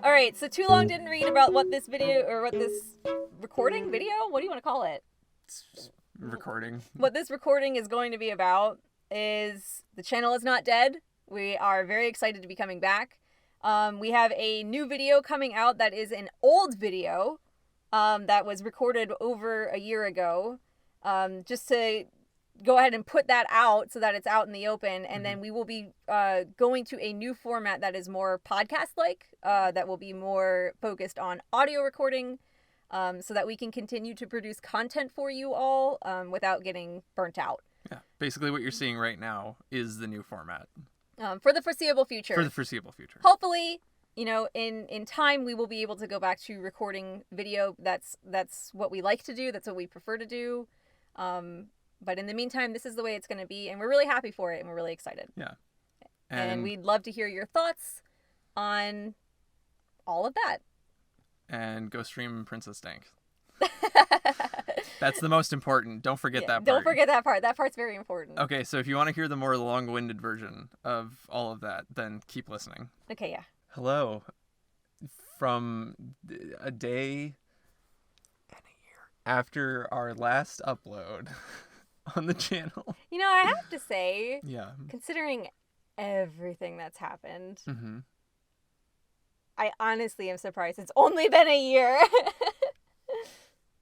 Alright, so too long didn't read about what this video, or what this recording video? What do you want to call it? Recording. What this recording is going to be about is the channel is not dead. We are very excited to be coming back. We have a new video coming out that is an old video that was recorded over a year ago. Just to go ahead and put that out so that it's out in the open, and then we will be going to a new format that is more podcast-like, that will be more focused on audio recording, so that we can continue to produce content for you all without getting burnt out. Yeah, basically what you're seeing right now is the new format. For the foreseeable future. For the foreseeable future. Hopefully, you know, in time we will be able to go back to recording video. That's what we like to do. That's what we prefer to do. But in the meantime, this is the way it's going to be, and we're really happy for it, and we're really excited. Yeah. And we'd love to hear your thoughts on all of that. And go stream Princess Dank. That's the most important. Don't forget that part. Don't forget that part. That part's very important. Okay, so if you want to hear the more long-winded version of all of that, then keep listening. Okay, yeah. Hello. From a day and a year after our last upload on the channel. You know, I have to say, Yeah. considering everything that's happened, Mm-hmm. I honestly am surprised it's only been a year.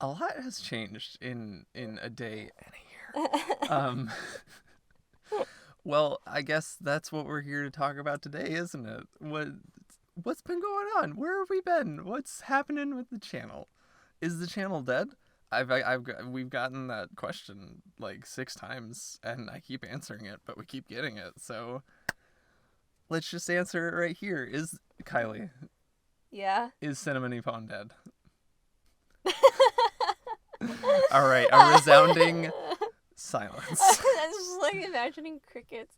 A lot has changed in a day and a year. Well, I guess that's what we're here to talk about today, isn't it? What's been going on? Where have we been? What's happening with the channel? Is the channel dead? We've gotten that question like 6 times, and I keep answering it, but we keep getting it. So let's just answer it right here. Is Kylie? Yeah. Is Cinema Nippon dead? All right, a resounding silence. I'm just like imagining crickets.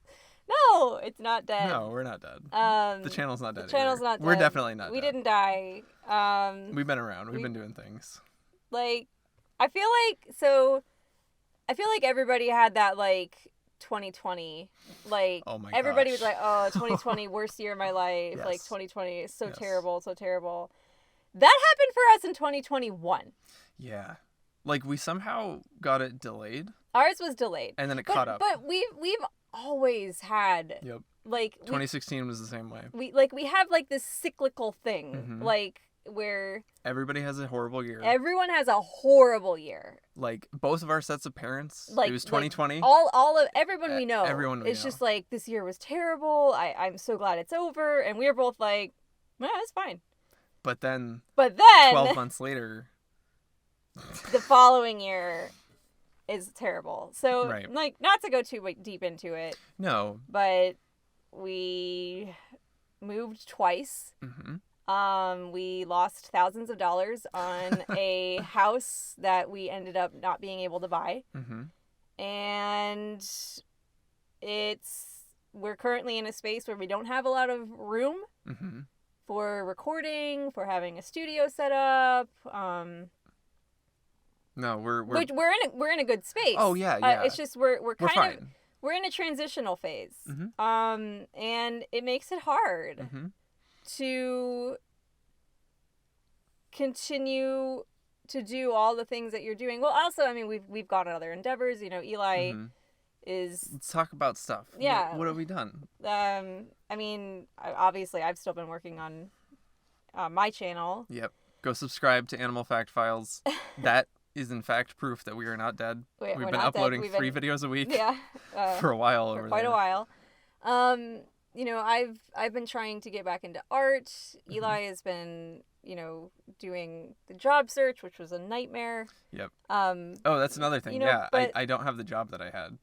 No, it's not dead. No, we're not dead. The channel's not dead. The channel's either. not dead. We're definitely not We dead. didn't die. We've been around. We've been doing things. Like, I feel like everybody had that, like, 2020. Like, Oh my everybody gosh. was like, oh, 2020, worst year of my life. Yes. Like, 2020 is so Yes. terrible, so terrible. That happened for us in 2021. Yeah. Like, we somehow got it delayed, Ours was delayed. and then it caught up. But we've always had, Yep. like... 2016 was the same way. We have, like, this cyclical thing. Mhm. Like, where... Everybody has a horrible year. Everyone has a horrible year. Like, both of our sets of parents, Like, it was 2020. All of everyone we know. Everyone we it's know. just like, this year was terrible. I'm so glad it's over. And we were both like, well, it's fine. But then, But then 12 months later... the following year is terrible. So, Right. like, not to go too deep into it, No. but we moved twice. Mm-hmm. We lost thousands of dollars on a house that we ended up not being able to buy. Mm-hmm. And we're currently in a space where we don't have a lot of room Mm-hmm. for recording, for having a studio set up. No, we're We're in a good space. Oh, yeah, yeah. It's just we're kind fine. of we're in a transitional phase. Mhm. And it makes it hard Mm-hmm. to continue to do all the things that you're doing. Well, also, I mean, we've got other endeavors. You know, Eli Mhm. is. Let's talk about stuff. Yeah. What have we done? I mean, obviously, I've still been working on my channel. Yep. Go subscribe to Animal Fact Files. That is, in fact, proof that we are not dead. We've We've been uploading 3 videos a week for a while for over quite there. a while. You know, I've been trying to get back into art. Mm-hmm. Eli has been, you know, doing the job search, which was a nightmare. Yep. Oh, that's another thing. you know, Yeah, but- I don't have the job that I had.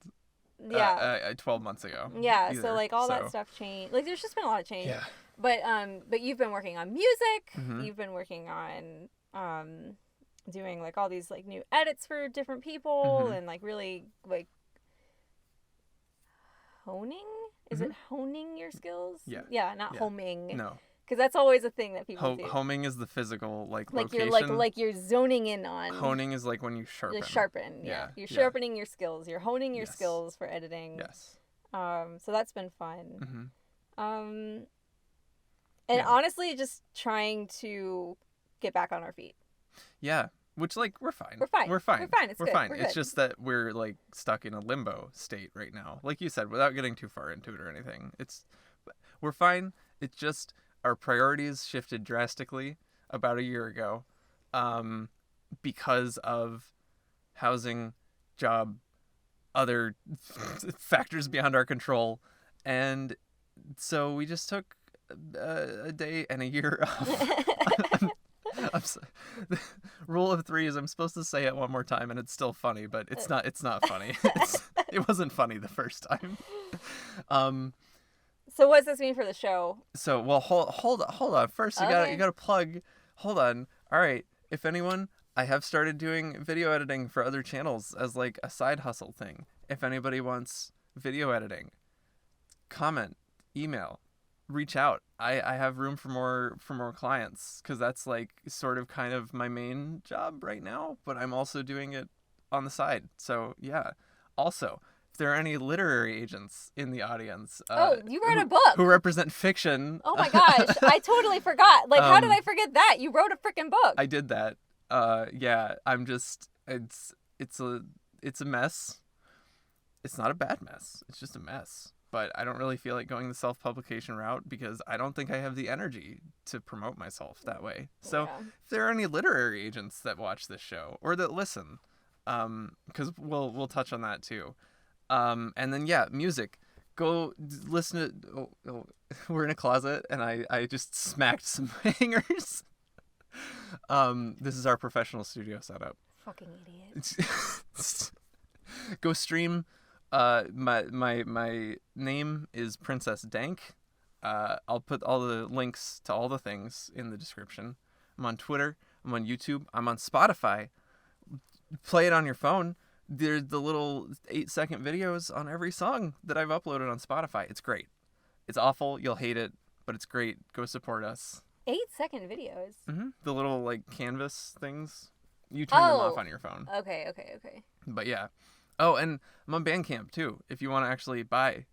Yeah. 12 months ago. Yeah. either, So like all that stuff changed. Like there's just been a lot of change. Yeah. But you've been working on music. Mhm. You've been working on doing like all these like new edits for different people Mhm. and like really like honing. Is it honing your skills? Yeah. Yeah, not Yeah. homing. No. Because that's always a thing that people do. Homing is the physical location. You're zoning in on. Honing is like when you sharpen. Yeah. You're sharpening your skills. You're honing your skills for editing. Yes. So that's been fun. Mm-hmm. And honestly, just trying to get back on our feet. Yeah. Which, we're fine. We're fine. We're fine. We're fine. It's good. Fine. We're It's good. just that we're, stuck in a limbo state right now. Like you said, without getting too far into it or anything. We're fine. It's just our priorities shifted drastically about a year ago because of housing, job, other factors beyond our control. And so we just took a day and a year off. The rule of 3 is I'm supposed to say it one more time and it's still funny, but it's not funny. It wasn't funny the first time. So what does this mean for the show? So, well, hold on. First, you gotta plug. Hold on. All right. If anyone, I have started doing video editing for other channels as a side hustle thing. If anybody wants video editing, comment, email, reach out. I have room for more clients because that's sort of kind of my main job right now, but I'm also doing it on the side. So yeah. Also, if there are any literary agents in the audience, you wrote a book who represent fiction. Oh my gosh, I totally forgot. How did I forget that? You wrote a freaking book. I did that. Yeah. I'm just it's a mess. It's not a bad mess. It's just a mess. But I don't really feel like going the self-publication route because I don't think I have the energy to promote myself that way. So if there are any literary agents that watch this show or that listen, because we'll touch on that too. And then music. Go listen to. We're in a closet and I just smacked some hangers. This is our professional studio setup. Fucking idiot. Go stream. My name is Princess Dank. I'll put all the links to all the things in the description. I'm on Twitter. I'm on YouTube. I'm on Spotify. Play it on your phone. There's the little 8-second videos on every song that I've uploaded on Spotify. It's great. It's awful. You'll hate it, but it's great. Go support us. 8-second videos? Mm-hmm. The little canvas things. You turn them off on your phone. Okay. But yeah. Oh, and I'm on Bandcamp too. If you want to actually buy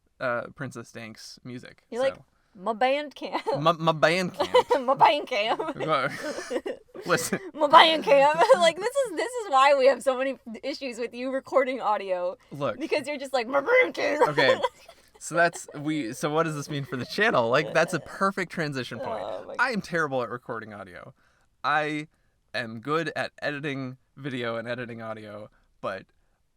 Princess Dank's music. You're my Bandcamp. My Bandcamp. My Bandcamp. Listen. My Bandcamp. This is why we have so many issues with you recording audio. Look. Because you're just my Bandcamp. Okay. So what does this mean for the channel? That's a perfect transition point. I am terrible at recording audio. I am good at editing video and editing audio, but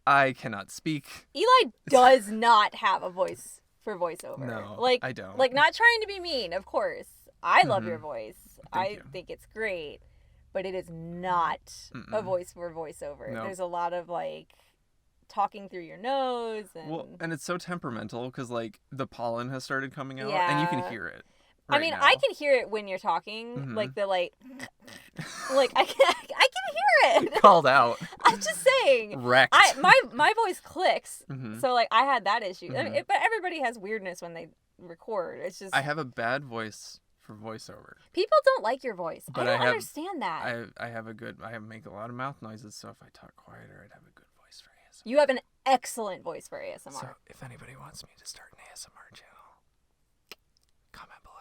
I cannot speak. Eli does not have a voice for voiceover. No, I don't. Not trying to be mean, of course. I love your voice. Thank you. Think it's great, but it is not a voice for voiceover. No. There's a lot of talking through your nose and it's so temperamental because the pollen has started coming out and you can hear it. Right now. I can hear it when you're talking, I can hear it. Called out. I'm just saying. Wrecked. My voice clicks, so I had that issue. Mm-hmm. But everybody has weirdness when they record. It's just I have a bad voice for voiceover. People don't like your voice. But I don't understand that. I make a lot of mouth noises, so if I talk quieter, I'd have a good voice for ASMR. You have an excellent voice for ASMR. So if anybody wants me to start an ASMR channel, comment below.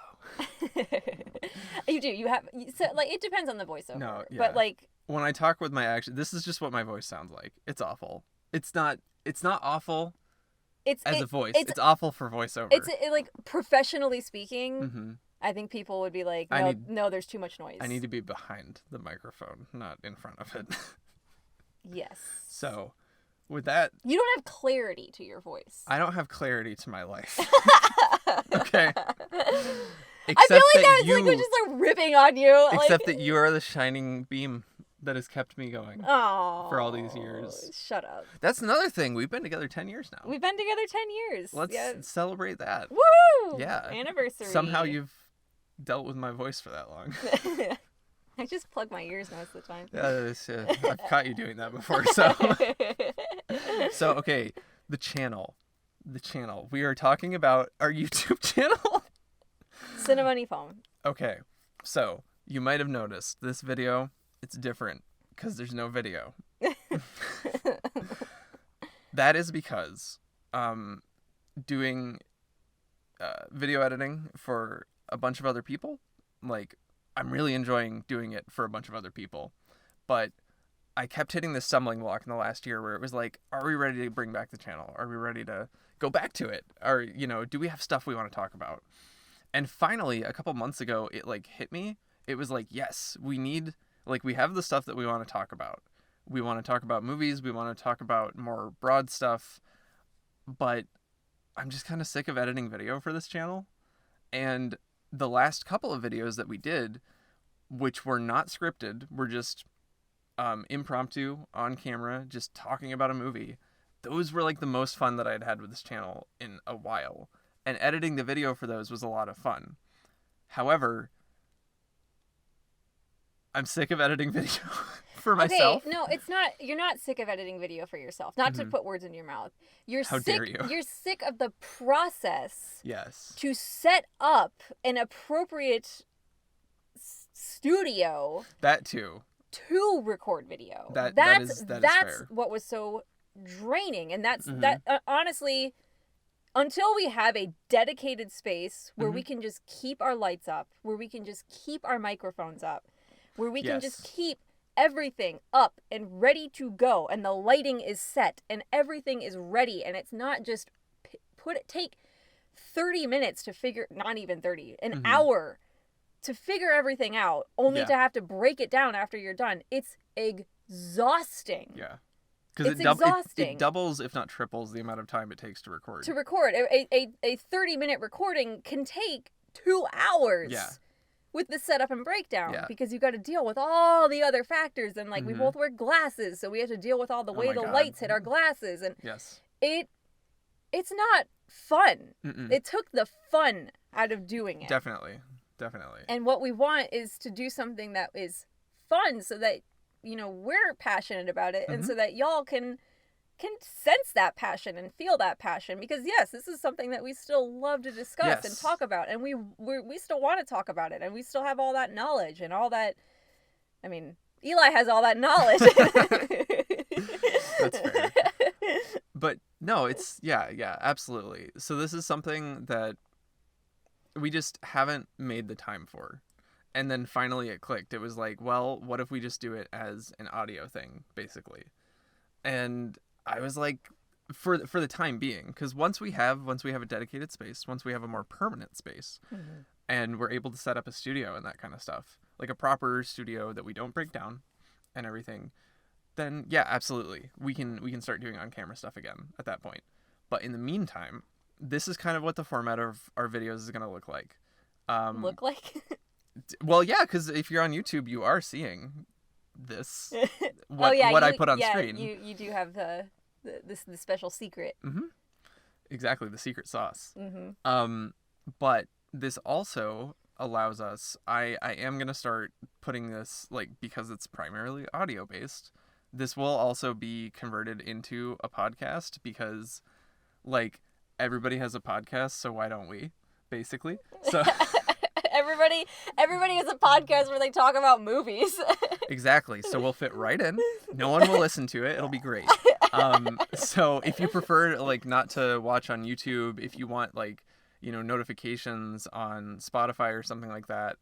You do. You have. So it depends on the voiceover. No, yeah. But when I talk with my this is just what my voice sounds like. It's awful. It's not awful. As a voice. It's awful for voiceover. It's professionally speaking. I think people would be like, no, there's too much noise. I need to be behind the microphone, not in front of it. Yes. So, with that, you don't have clarity to your voice. I don't have clarity to my life. Okay. I feel like that is we're just ripping on you. Except that you are the shining beam that has kept me going for all these years. Shut up. That's another thing. We've been together 10 years now. We've been together 10 years. Let's celebrate that. Woo! Yeah. Anniversary. Somehow you've dealt with my voice for that long. I just plug my ears most of the time. I've caught you doing that before. So okay, the channel. We are talking about our YouTube channel. Cinema Nippon. Okay, so you might have noticed this video, it's different because there's no video. That is because doing video editing for a bunch of other people, like, I'm really enjoying doing it for a bunch of other people, but I kept hitting this stumbling block in the last year where it was like, are we ready to bring back the channel? Are we ready to go back to it? Or, you know, do we have stuff we want to talk about? And finally, a couple months ago, it like hit me. It was like, yes, we need, like, we have the stuff that we want to talk about. We want to talk about movies. We want to talk about more broad stuff. But I'm just kind of sick of editing video for this channel. And the last couple of videos that we did, which were not scripted, were just impromptu, on camera, just talking about a movie. Those were like the most fun that I had had with this channel in a while. And editing the video for those was a lot of fun. However, I'm sick of editing video for myself. Okay, no, it's not. You're not sick of editing video for yourself. Not to put words in your mouth. How dare you? You're sick of the process. Yes. To set up an appropriate studio. That too. To record video. That's fair. What was so draining, and that honestly. Until we have a dedicated space where we can just keep our lights up, where we can just keep our microphones up, where we can just keep everything up and ready to go, and the lighting is set and everything is ready, and it's not just take 30 minutes to figure, not even 30, an hour to figure everything out, only to have to break it down after you're done. It's exhausting. Yeah. Because it's exhausting. It doubles, if not triples, the amount of time it takes to record. A 30-minute recording can take 2 hours. Yeah. With the setup and breakdown, because you got to deal with all the other factors, and like we both wear glasses, so we have to deal with all the way the lights hit our glasses, and it's not fun. It took the fun out of doing it. Definitely. And what we want is to do something that is fun, so that we're passionate about it, and so that y'all can sense that passion and feel that passion, because yes, this is something that we still love to discuss and talk about, and we still want to talk about it, and we still have all that knowledge and all that. I mean, Eli has all that knowledge. That's fair. But no, it's absolutely. So this is something that we just haven't made the time for. And then finally it clicked. It was like, well, what if we just do it as an audio thing, basically? And I was like, for the time being, because once we have a dedicated space, once we have a more permanent space, and we're able to set up a studio and that kind of stuff, like a proper studio that we don't break down and everything, then yeah, absolutely, we can start doing on-camera stuff again at that point. But in the meantime, this is kind of what the format of our videos is going to look like. Look like? Well, yeah, because if you're on YouTube, you are seeing this. What I put on screen. You do have the special secret. Exactly, the secret sauce. But this also allows us. I am gonna start putting this, like, because it's primarily audio based. This will also be converted into a podcast, because, like, everybody has a podcast, so why don't we? Basically, so. Everybody has a podcast where they talk about movies. Exactly. So we'll fit right in. No one will listen to it. It'll be great. So if you prefer, like, not to watch on YouTube, if you want, like, notifications on Spotify or something like that,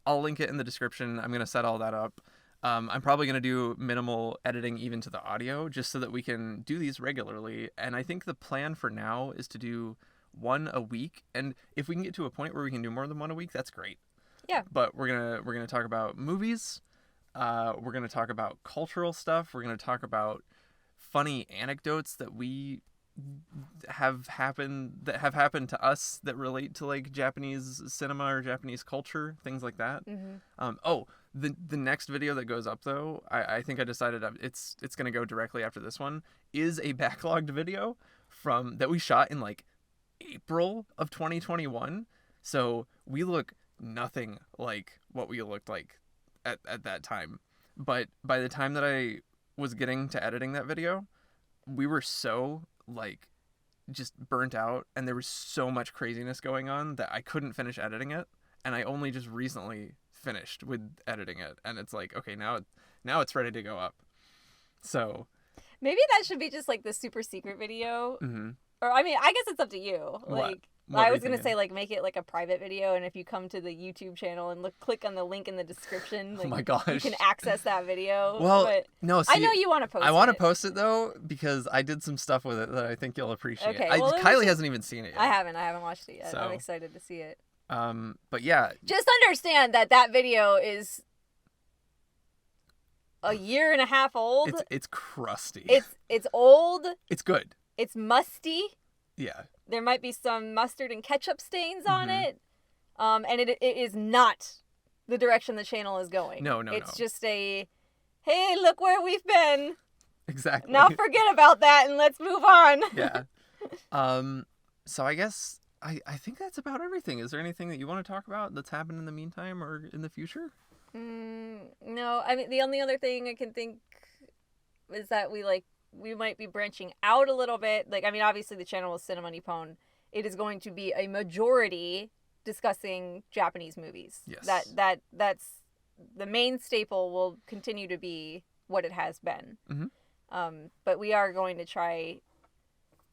I'll link it in the description. I'm going to set all that up. I'm probably going to do minimal editing even to the audio, just so that we can do these regularly. And I think the plan for now is to do one a week, and if we can get to a point where we can do more than one a week, that's great. Yeah. But we're gonna talk about movies. We're gonna talk about cultural stuff. We're gonna talk about funny anecdotes that have happened to us that relate to, like, Japanese cinema or Japanese culture, things like that. The next video that goes up, though, I think I decided it's gonna go directly after this one, is a backlogged video that we shot in, like, April of 2021. So we look nothing like what we looked like at that time. But by the time that I was getting to editing that video, we were so, like, just burnt out, and there was so much craziness going on that I couldn't finish editing it, and I only just recently finished with editing it, and it's like, okay, now it's ready to go up. So maybe that should be just like the super secret video. mm-hmm. Or I mean, I guess it's up to you. Like What I was gonna say, like, make it like a private video, and if you come to the YouTube channel and click on the link in the description, like, oh my gosh, you can access that video. Well, but no, see, I know you want to post it. I want to post it though because I did some stuff with it that I think you'll appreciate. Okay, Kylie hasn't even seen it yet. I haven't watched it yet. So, I'm excited to see it. But yeah, just understand that video is a year and a half old. It's crusty. It's old. It's good. It's musty. Yeah. There might be some mustard and ketchup stains on it. And it is not the direction the channel is going. No. It's just a, hey, look where we've been. Exactly. Now forget about that and let's move on. Yeah. So I guess I think that's about everything. Is there anything that you want to talk about that's happened in the meantime or in the future? No. I mean, the only other thing I can think is that we might be branching out a little bit. Like, I mean, obviously the channel is Cinema Nippon. It is going to be a majority discussing Japanese movies. Yes. That's the main staple will continue to be what it has been. But we are going to try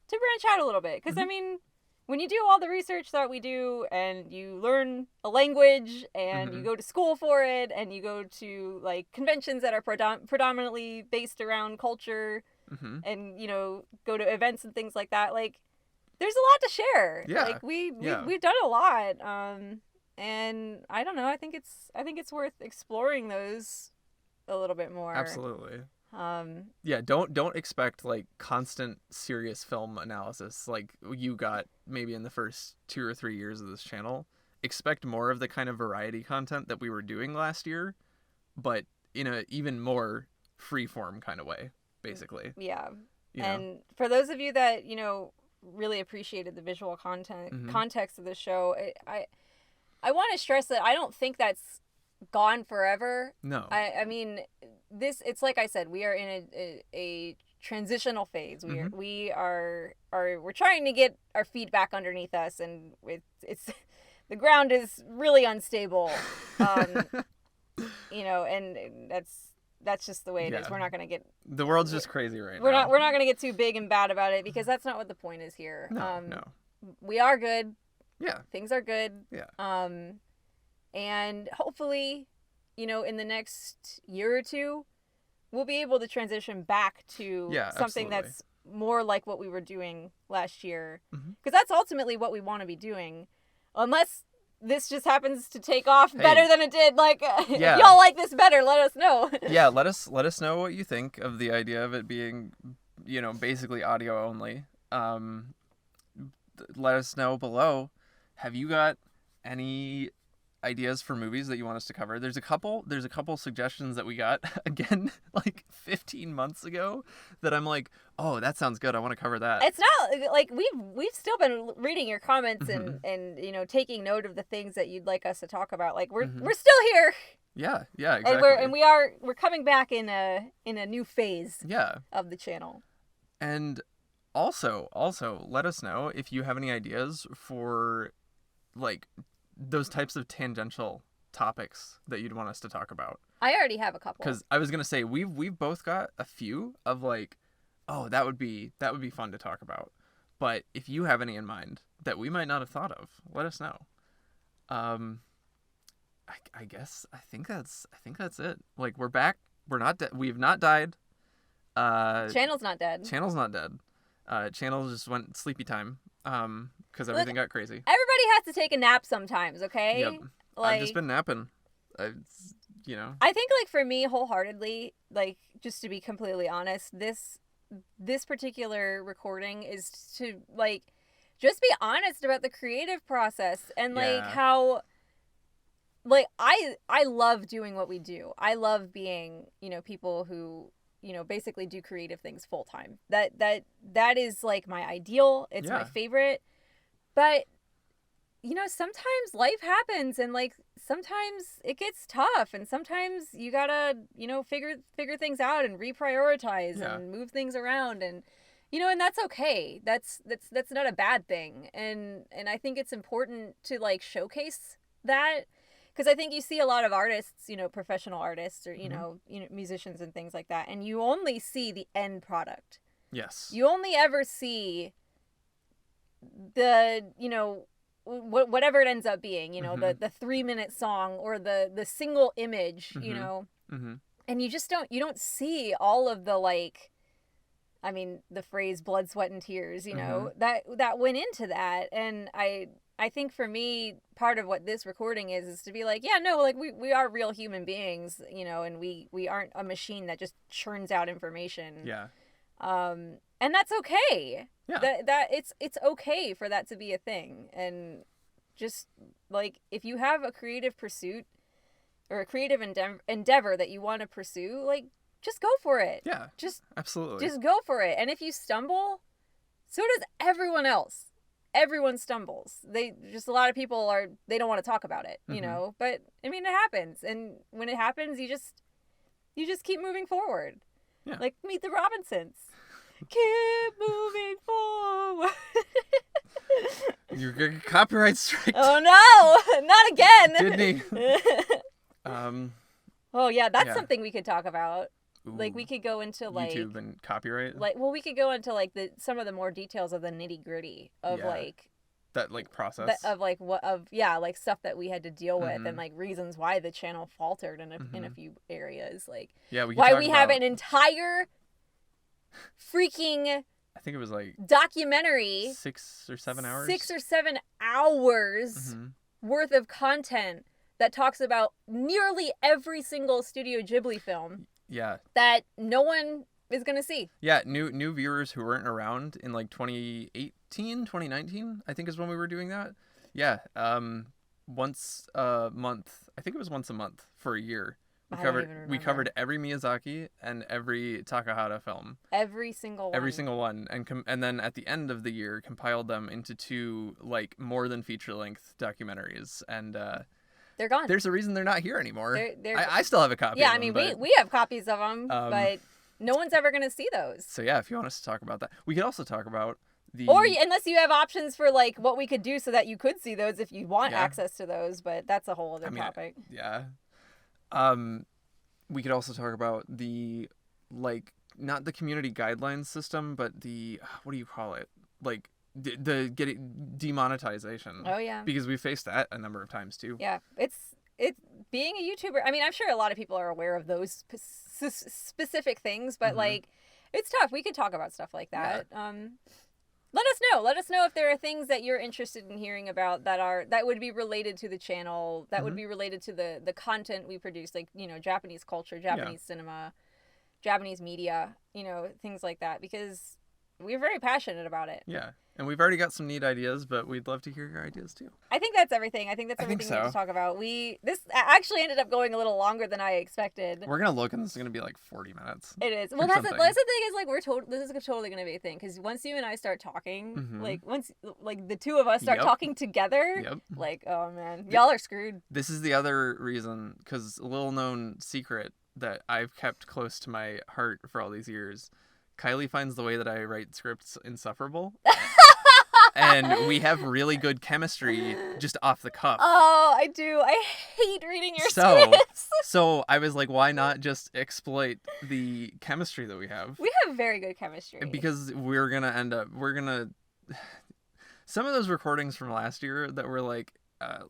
to branch out a little bit. Because, I mean, when you do all the research that we do and you learn a language and you go to school for it and you go to, like, conventions that are predominantly based around culture and, you know, go to events and things like that, like, there's a lot to share. Yeah. Like, we've done a lot. And I don't know, I think it's worth exploring those a little bit more. Absolutely. Yeah, don't expect like constant serious film analysis like you got maybe in the first 2 or 3 years of this channel. Expect more of the kind of variety content that we were doing last year, but in a even more freeform kind of way, basically. Yeah. You know? And for those of you that, you know, really appreciated the visual context of the show, I want to stress that I don't think that's gone forever. No. I mean, it's like I said, we are in a transitional phase. We're trying to get our feet back underneath us, and it's the ground is really unstable. You know, and that's just the way it is. We're not going to get... The world's just crazy right now. We're not going to get too big and bad about it, because that's not what the point is here. No. We are good. Yeah. Things are good. Yeah. And hopefully, you know, in the next year or two, we'll be able to transition back to something that's more like what we were doing last year. Because that's ultimately what we want to be doing. Unless this just happens to take off better than it did. Like, if y'all like this better, let us know. Yeah, let us know what you think of the idea of it being, you know, basically audio only. Let us know below. Have you got any ideas for movies that you want us to cover? There's a couple suggestions that we got again like 15 months ago that I'm like, oh, that sounds good, I want to cover that. It's not like we've still been reading your comments and you know, taking note of the things that you'd like us to talk about. Like, we're still here. Yeah, exactly. And we're coming back in a new phase of the channel. And also let us know if you have any ideas for like those types of tangential topics that you'd want us to talk about. I already have a couple. Because I was gonna say we've both got a few of like, oh, that would be fun to talk about. But if you have any in mind that we might not have thought of, let us know. I guess I think that's it. Like, we're back. We're not dead. We've not died. Channel's not dead. Channel's not dead. Channel just went sleepy time. Because everything got crazy. Everybody has to take a nap sometimes, okay? Yep. Like, I've just been napping. You know. I think, like, for me, wholeheartedly, like, just to be completely honest, this particular recording is to, like, just be honest about the creative process and, like, how, like, I love doing what we do. I love being, you know, people who, you know, basically do creative things full time. That is like my ideal. It's my favorite. But, you know, sometimes life happens, and like sometimes it gets tough, and sometimes you gotta, you know, figure things out and reprioritize and move things around, and And that's okay. That's not a bad thing. And I think it's important to like showcase that, because I think you see a lot of artists, professional artists or musicians and things like that, and you only see the end product. Yes. You only ever see the, whatever it ends up being, the 3-minute song or the single image, and you just don't see all of the, like, I mean, the phrase blood, sweat, and tears, that went into that. And I think for me, part of what this recording is to be like, yeah, no, like we are real human beings, and we aren't a machine that just churns out information. Yeah. And that's okay. Yeah. That it's okay for that to be a thing. And just like, if you have a creative pursuit or a creative endeavor that you want to pursue, like, just go for it. Yeah. Absolutely. Just go for it. And if you stumble, so does everyone else. Everyone stumbles. A lot of people they don't want to talk about it, but I mean, it happens. And when it happens, you just keep moving forward. Yeah. Like Meet the Robinsons. Keep moving forward. You're getting copyright strike. Oh no, not again. Disney. Oh yeah, that's something we could talk about. Ooh. Like, we could go into like YouTube and copyright. Like, well, we could go into like some of the more details of the nitty gritty of like that, like, process of like like stuff that we had to deal with, and like reasons why the channel faltered in a few areas, like why we have an entire freaking, I think it was like documentary, 6 or 7 hours. 6 or 7 hours worth of content that talks about nearly every single Studio Ghibli film. Yeah. That no one is going to see. Yeah, new viewers who weren't around in like 2018, 2019, I think is when we were doing that. Yeah. Once a month. I think it was once a month for a year. We covered every Miyazaki and every Takahata film. Every single one. And then at the end of the year compiled them into 2 like more than feature-length documentaries, and they're gone. There's a reason they're not here anymore. I still have a copy of them. Yeah, I mean, we have copies of them, but no one's ever going to see those. So yeah, if you want us to talk about that. We could also talk about or unless you have options for like what we could do so that you could see those if you want access to those, but that's a whole other topic. Yeah. We could also talk about the, like, not the community guidelines system, but the, what do you call it? Like, the demonetization. Oh, yeah. Because we faced that a number of times, too. Yeah. It's being a YouTuber. I mean, I'm sure a lot of people are aware of those specific things, but, like, it's tough. We could talk about stuff like that. Yeah. Let us know. Let us know if there are things that you're interested in hearing about that would be related to the channel, that would be related to the content we produce, like, Japanese culture, Japanese cinema, Japanese media, things like that, because we're very passionate about it. Yeah. And we've already got some neat ideas, but we'd love to hear your ideas too. I think that's everything. I think that's everything we need to talk about. This actually ended up going a little longer than I expected. We're gonna look, and this is gonna be like 40 minutes. It is. Well, that's the thing. Is like this is totally gonna be a thing, because once you and I start talking, like once like the two of us start talking together, like, oh man, y'all are screwed. This is the other reason, because a little known secret that I've kept close to my heart for all these years. Kylie finds the way that I write scripts insufferable. And we have really good chemistry just off the cuff. Oh, I do. I hate reading your scripts. So I was like, why not just exploit the chemistry that we have? We have very good chemistry. Because some of those recordings from last year that were like a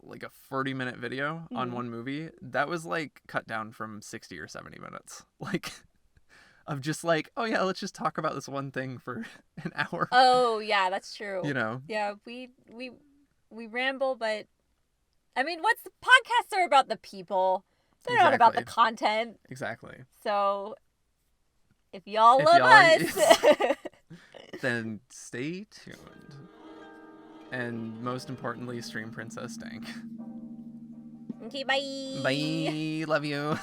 40-minute video on one movie, that was like cut down from 60 or 70 minutes. Like, of just like, oh yeah, let's just talk about this one thing for an hour. Oh yeah, that's true. Yeah, we ramble, but I mean, podcasts are about the people. They're not about the content. Exactly. So if y'all love us, then stay tuned. And most importantly, stream Princess Stank. Okay, bye. Bye. Love you.